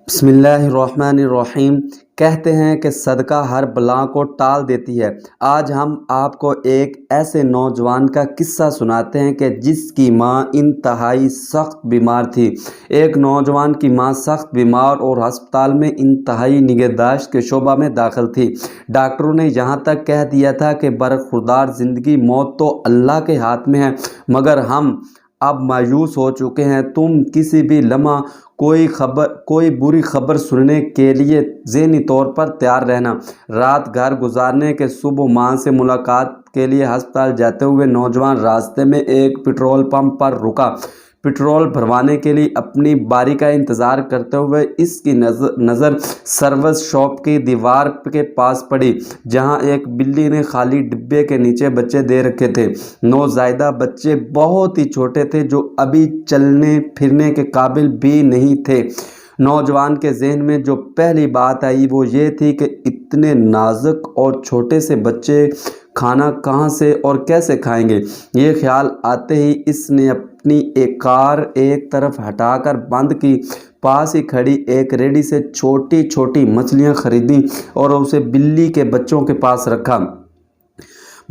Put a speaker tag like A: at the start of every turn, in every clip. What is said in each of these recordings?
A: بسم اللہ الرحمن الرحیم۔ کہتے ہیں کہ صدقہ ہر بلا کو ٹال دیتی ہے۔ آج ہم آپ کو ایک ایسے نوجوان کا قصہ سناتے ہیں کہ جس کی ماں انتہائی سخت بیمار تھی۔ ایک نوجوان کی ماں سخت بیمار اور ہسپتال میں انتہائی نگہداشت کے شعبہ میں داخل تھی۔ ڈاکٹروں نے یہاں تک کہہ دیا تھا کہ برخوردار زندگی موت تو اللہ کے ہاتھ میں ہے، مگر ہم اب مایوس ہو چکے ہیں۔ تم کسی بھی لمحہ کوئی بری خبر سننے کے لیے ذہنی طور پر تیار رہنا۔ رات گھر گزارنے کے صبح ماں سے ملاقات کے لیے ہسپتال جاتے ہوئے نوجوان راستے میں ایک پٹرول پمپ پر رکا۔ پٹرول بھروانے کے لیے اپنی باری کا انتظار کرتے ہوئے اس کی نظر سروس شاپ کی دیوار کے پاس پڑی، جہاں ایک بلی نے خالی ڈبے کے نیچے بچے دے رکھے تھے۔ نوزائیدہ بچے بہت ہی چھوٹے تھے، جو ابھی چلنے پھرنے کے قابل بھی نہیں تھے۔ نوجوان کے ذہن میں جو پہلی بات آئی وہ یہ تھی کہ اتنے نازک اور چھوٹے سے بچے کھانا کہاں سے اور کیسے کھائیں گے۔ یہ خیال آتے ہی اس نے اپنی ایک کار ایک طرف ہٹا کر بند کی، پاس ہی کھڑی ایک ریڑھی سے چھوٹی چھوٹی مچھلیاں خریدیں اور اسے بلی کے بچوں کے پاس رکھا۔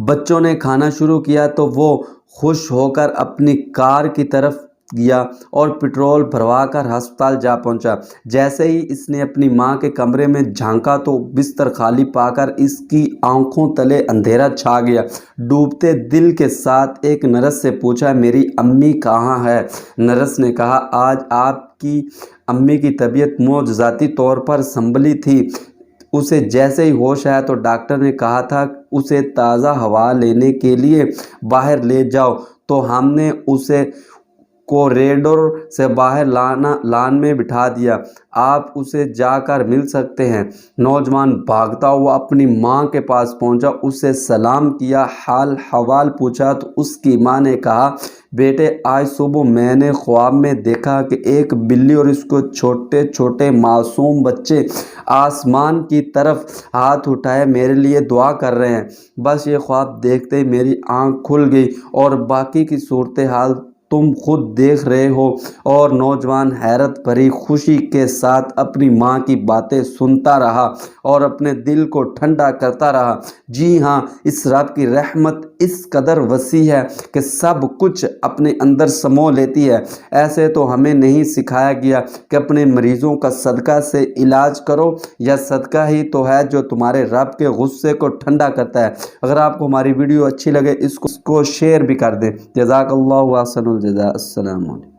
A: بچوں نے کھانا شروع کیا تو وہ خوش ہو کر اپنی کار کی طرف گیا اور پٹرول بھروا کر ہسپتال جا پہنچا۔ جیسے ہی اس نے اپنی ماں کے کمرے میں جھانکا تو بستر خالی پا کر اس کی آنکھوں تلے اندھیرا چھا گیا۔ ڈوبتے دل کے ساتھ ایک نرس سے پوچھا، میری امی کہاں ہے؟ نرس نے کہا، آج آپ کی امی کی طبیعت معجزاتی طور پر سنبھلی تھی، اسے جیسے ہی ہوش آیا تو ڈاکٹر نے کہا تھا اسے تازہ ہوا لینے کے لیے باہر لے جاؤ، تو ہم نے اسے کوریڈور سے باہر لان میں بٹھا دیا، آپ اسے جا کر مل سکتے ہیں۔ نوجوان بھاگتا ہوا اپنی ماں کے پاس پہنچا، اسے سلام کیا، حال حوال پوچھا تو اس کی ماں نے کہا، بیٹے آج صبح میں نے خواب میں دیکھا کہ ایک بلی اور اس کو چھوٹے چھوٹے معصوم بچے آسمان کی طرف ہاتھ اٹھائے میرے لیے دعا کر رہے ہیں۔ بس یہ خواب دیکھتے ہی میری آنکھ کھل گئی اور باقی کی صورتحال تم خود دیکھ رہے ہو۔ اور نوجوان حیرت بھری خوشی کے ساتھ اپنی ماں کی باتیں سنتا رہا اور اپنے دل کو ٹھنڈا کرتا رہا۔ جی ہاں، اس رب کی رحمت اس قدر وسیع ہے کہ سب کچھ اپنے اندر سمو لیتی ہے۔ ایسے تو ہمیں نہیں سکھایا گیا کہ اپنے مریضوں کا صدقہ سے علاج کرو، یا صدقہ ہی تو ہے جو تمہارے رب کے غصے کو ٹھنڈا کرتا ہے۔ اگر آپ کو ہماری ویڈیو اچھی لگے اس کو شیئر بھی کر دیں۔ جزاک اللہ و احسن الجزاء۔ السلام علیکم۔